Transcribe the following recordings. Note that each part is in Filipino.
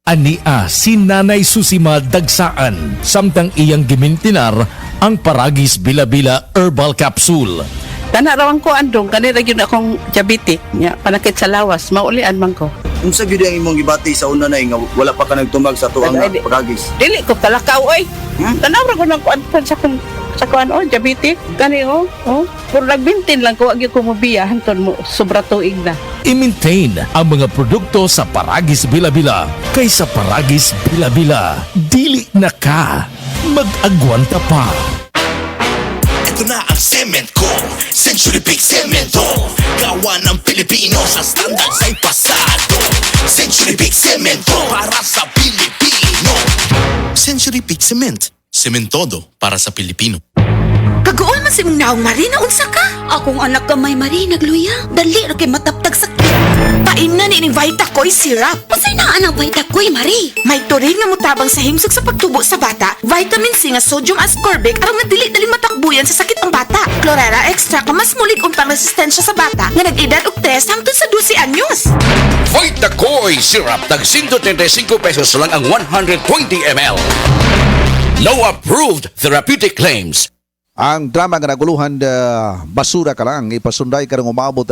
Ania si Nanay Susima Dagsaan samtang iyang gimintinar ang Paragis Bila-Bila Herbal Capsule. Tanarawan ko andong kanira gyud akong diabetic nya panakit sa lawas maulian man ko. Unsa gyud ang imong gibati sa una nay nga wala pa ka nagtumag sa tuang Paragis? Dili ko talakaw oy. Tanawra ko nang kuan sa kuan diabetic kani puro nagbintin lang ko agi ko mobiya hanton mo sobra tuig na. I-maintain ang mga produkto sa Paragis Bila-Bila kaysa Paragis Bila-Bila. Dili na ka. Mag-agwanta pa. Ito na ang semento, Century Big Cemento. Gawa ng Pilipino sa standard sa pasado. Century Big Cemento para sa Pilipino. Century Big Cement, sementodo para sa Pilipino. Kagool man si mong naong Marie na unsa ka? Akong anak ka may Marie nagluya. Dali ra kay mataptag sakit. Paim na ni Vitacoy syrup. Pasay na ang Vitacoy Marie. May turing nga mutabang sa himsog sa pagtubo sa bata. Vitamin C nga sodium ascorbic aron nga dili matakbuyan sa sakit ang bata. Chlorella extra ka mas mulig untang resistensya sa bata nga nag-edad og 3 hangtod sa 12 anyos. Vitacoy syrup tag 135 pesos lang ang 120 ml. No approved therapeutic claims. Ang drama nga naguluhan basura ka lang ipasunday karong umabot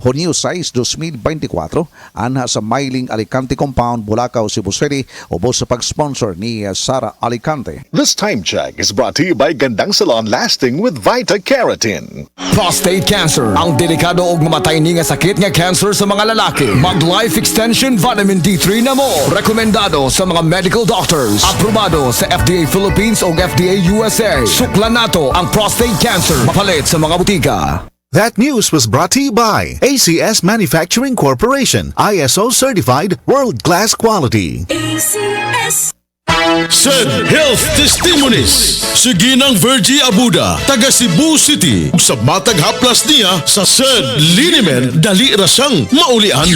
Hunyo 6, 2024 anha sa Mailing Alicante Compound, Bulacau, Cebu City ubos sa pag-sponsor ni Sara Alicante. This time check is brought to you by Gandang Salon Lasting with Vita Keratin. Prostate cancer, ang delikado ug mamatay ni nga sakit nga cancer sa mga lalaki. Mag-Life Extension Vitamin D3 na mo. Rekomendado sa mga medical doctors. Aprobado sa FDA Philippines ug FDA USA. Suklan nato ang prostate cancer. Mapalit sa mga butika. That news was brought to you by ACS Manufacturing Corporation, ISO certified world-class quality. ACS. Said Health Testimonies. Sige ng Virgie Abuda, taga Cebu City. Sa matag haplas niya sa Said Linimen, dali rasang maulian.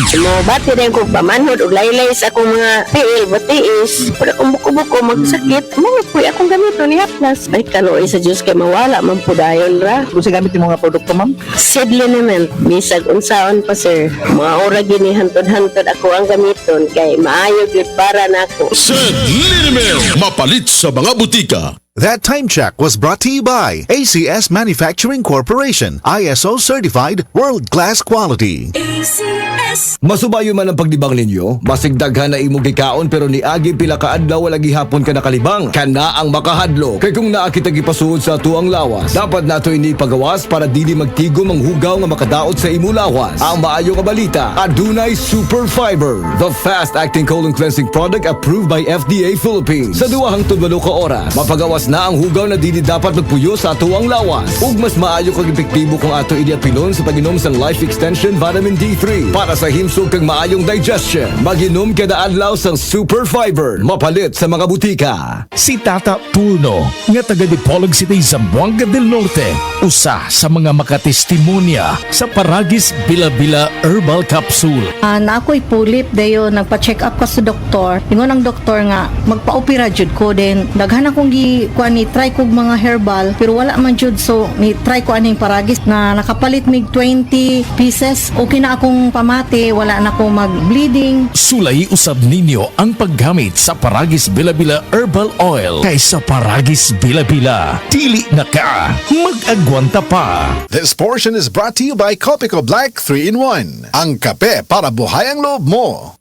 Bati rin kong pamanhod o laylay sa akong mga piil, batiis. Para kung buko-buko magsakit, mga po akong gamito ni haplas. Ay kaloy sa Diyos kay mawala, mampudayon ra. Kung sa gamit yung mga produkto, ma'am? Said Linimen, bisag unsaon pa sir. Mga ora gini hantod-hantod ako ang gamiton kay maayo gyud para nako. Said Linimen, mapalit sa mga butika. That time check was brought to you by ACS Manufacturing Corporation, ISO certified world-class quality. ACS. Masubayo man ang pagdibang ninyo, basig daghan na imong gikaon pero niagi pila ka adlaw wala gihapon ka nakalibang. Kana ang makahadlo. Kay kung naa kita gipasuod sa tuang lawas, dapat nato ini pagawas para dili magtigom ang hugaw nga makadaot sa imo lawas. Ang maayo nga balita, adunay super fiber, the fast-acting colon cleansing product approved by FDA Philippines. Sa 2 hangtod 8 ka oras, mapagawas na ang hugaw na dili dapat magpuyo sa tuwang lawas. Ug mas maayo kag epektibo kung ato idiapilon sa pag-inom sa Life Extension Vitamin D3 para sa himsog kag maayong digestion. Mag-inom kada adlaw sang Super Fiber, mapalit sa mga butika. Si Tata Puno nga taga Dipolog City, Zamboanga del Norte, usa sa mga makatestimonya sa Paragis Bila-Bila Herbal Capsule. Na ako'y pulit dayo nagpa-check up ka sa doktor. Ingon ang doktor nga magpa-opera jud ko din. Daghan akong kuan ni try kog mga herbal pero wala man jud, so ni try ko aning Paragis na nakapalit mig 20 pieces. Okay na akong pamati, wala na akong mag-bleeding. Sulay usab ninyo ang paggamit sa Paragis Bila-Bila Herbal Oil kaysa Paragis Bila-Bila. Dili na ka. Mag-agwanta pa. This portion is brought to you by Copico Black 3-in-1. Ang kape para buhay ang loob mo.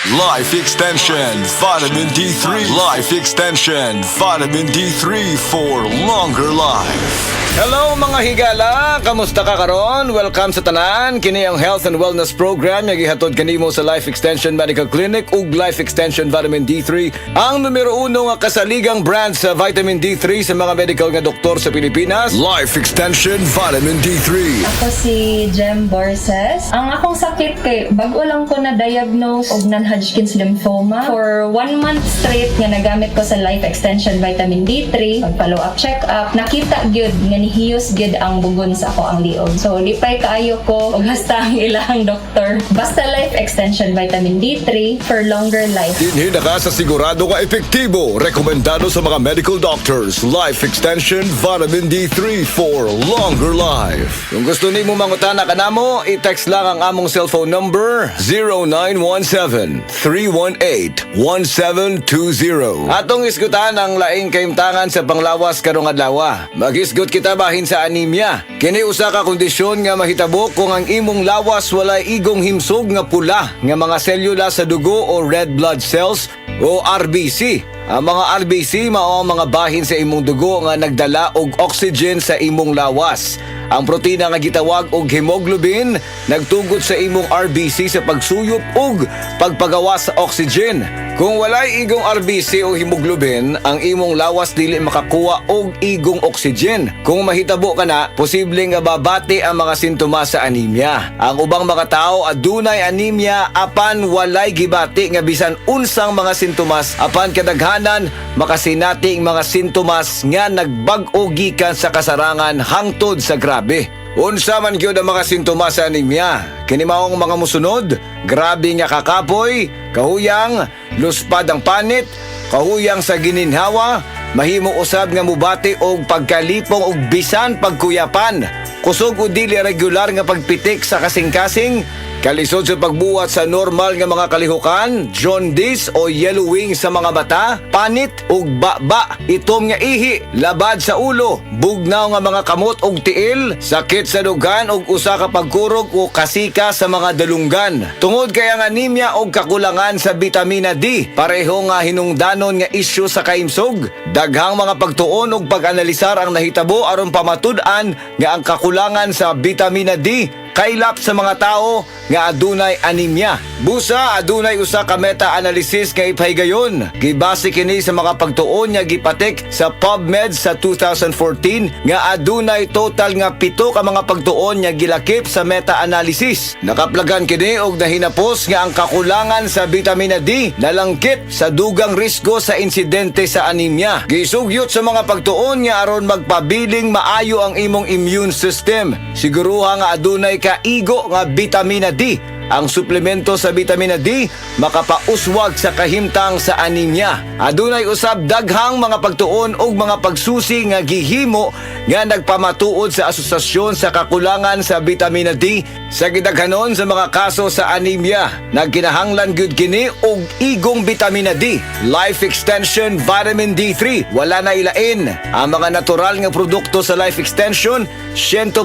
Life Extension Vitamin D3. Life Extension Vitamin D3 for longer life. Hello mga higala, kamusta ka karon? Welcome sa tanan. Kini ang Health and Wellness Program nga gihatod kanimo sa Life Extension Medical Clinic ug Life Extension Vitamin D3, ang numero 1 nga kasaligang brand sa vitamin D3 sa mga medical nga doktor sa Pilipinas. Life Extension Vitamin D3. Ako si Jem Borses. Ang akong sakit kay bago lang ko na diagnose og non-Hodgkin's lymphoma. For 1 month straight nga nagamit ko sa Life Extension Vitamin D3, pag follow up check up, nakita gyud nga hiyos gid ang bugon sa ako ang liog. So lipay kaayo ko og hasta ang ilang doktor. Basta Life Extension Vitamin D3 for longer life. Dinhi na ka sa sigurado ka epektibo. Rekomendado sa mga medical doctors. Life Extension Vitamin D3 for longer life. Kung gusto ni mo mangutana ka namo, i-text lang ang among cellphone number 0917-318-1720. Atong isgutan ang laing kayumtangan sa panglawas karong adlaw. Mag-isgut kita bahin sa anemia. Kini usa ka kondisyon nga mahitabo kung ang imong lawas walay igong himsog nga pula nga mga selula sa dugo o red blood cells o RBC. Ang mga RBC mao ang mga bahin sa imong dugo nga nagdala og oxygen sa imong lawas. Ang protina nga gitawag og hemoglobin nagtugot sa imong RBC sa pagsuyop ug pagpagawas sa oxygen. Kung walay igong RBC o hemoglobin, ang imong lawas dili makakuha og igong oxygen. Kung mahitabo ka na, posibleng nga babati ang mga sintomas sa anemia. Ang ubang mga tao adunay anemia apan walay gibati nga bisan unsang mga sintomas apan kadaghanan makasinati ang mga sintomas nga nagbag-o gikan sa kasarangan hangtod sa grabe. Unsa man gyud ang mga sintomas sa anemia? Kini maong mga musunod: grabe nga kakapoy, kahuyang, luspad ang panit, kahuyang sa gininhawa, mahimo usab nga mubati og pagkalipong og bisan pagkuyapan, kusog o dili regular nga pagpitik sa kasing-kasing, kalisod sa pagbuhat sa normal nga mga kalihukan, jaundice o yellowing sa mga mata, panit ug baba, itom nga ihi, labad sa ulo, bugnaw nga mga kamot ug tiil, sakit sa dugan ug usa ka pagkurog o kasika sa mga dalunggan. Tungod kay ang anemia og kakulangan sa bitamina D, pareho nga hinungdanon nga isyu sa kaimsog. Daghang mga pagtuon ug pag-analisar ang nahitabo aron pamatud-an nga ang kakulangan sa bitamina D kaylap sa mga tao nga adunay anemia. Busa adunay usa ka meta-analysis nga ipaygayon. Gibase kini sa mga pagtuon nga gipatek sa PubMed sa 2014 nga adunay total nga 7 ka mga pagtuon nga gilakip sa meta-analysis. Nakaplagan kini og nahinapos nga ang kakulangan sa bitamina D nalangkit sa dugang risgo sa insidente sa anemia. Gisugyot sa mga pagtuon nga aron magpabiling maayo ang imong immune system. Siguruha nga adunay kaigo nga bitamina D. Ang suplemento sa bitamina D makapauswag sa kahimtang sa anemia. Adunay usab daghang mga pagtuon ug mga pagsusi nga gihimo nga nagpamatuod sa asosasyon sa kakulangan sa bitamina D sa gidaghanon sa mga kaso sa anemia. Nagkinahanglan gyud kini og igong bitamina D. Life Extension Vitamin D3 wala na ilain. Ang mga natural nga produkto sa Life Extension 100%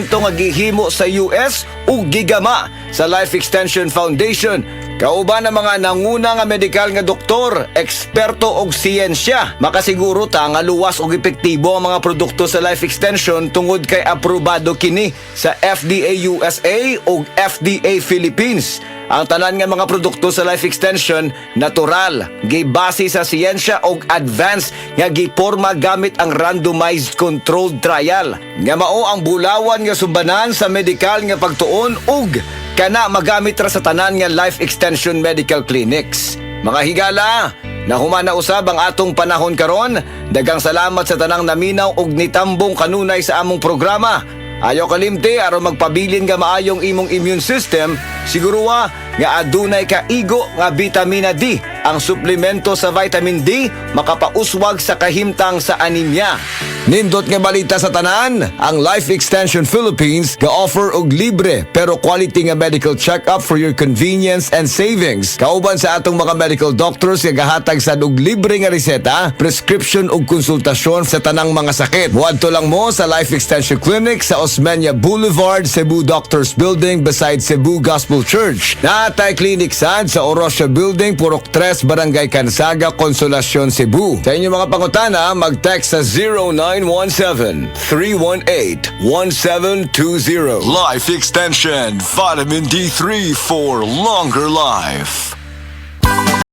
nga gihimo sa US ug gigama sa Life Extension Foundation. Kauban ang mga nanguna nga medikal nga doktor, eksperto og siyensya. Makasiguro ta nga luwas og epektibo ang mga produkto sa Life Extension tungod kay aprobado kini sa FDA USA ug FDA Philippines. Ang tanan nga mga produkto sa Life Extension natural, gibase sa siyensya ug advanced nga giporma gamit ang randomized controlled trial. Nga mao ang bulawan nga sumbanan sa medikal nga pagtuon ug kana magamit ra sa tanan nga Life Extension Medical Clinics. Mga higala, nahumana usab ang atong panahon karon. Daghang salamat sa tanang naminaw ug nitambong kanunay sa among programa. Ayaw kalimti aron magpabilin nga maayong imong immune system, siguruha nga adunay kaigo nga bitamina D. Ang suplemento sa vitamin D makapauswag sa kahimtang sa anemia. Nindot nga balita sa tanan, ang Life Extension Philippines ga-offer og libre pero quality nga medical check-up for your convenience and savings. Kauban sa atong mga medical doctors nga gahatag sad og libre nga reseta, prescription ug konsultasyon sa tanang mga sakit. Muadto lang mo sa Life Extension Clinic sa Osmeña Boulevard, Cebu Doctors Building beside Cebu Gospel Church. Naatay clinic sad sa Orosio Building, Purok 3, Barangay Cansaga, Consolacion, Cebu. Sa inyong mga pangutana, mag-text sa 0917-318-1720. Life Extension Vitamin D3 for longer life.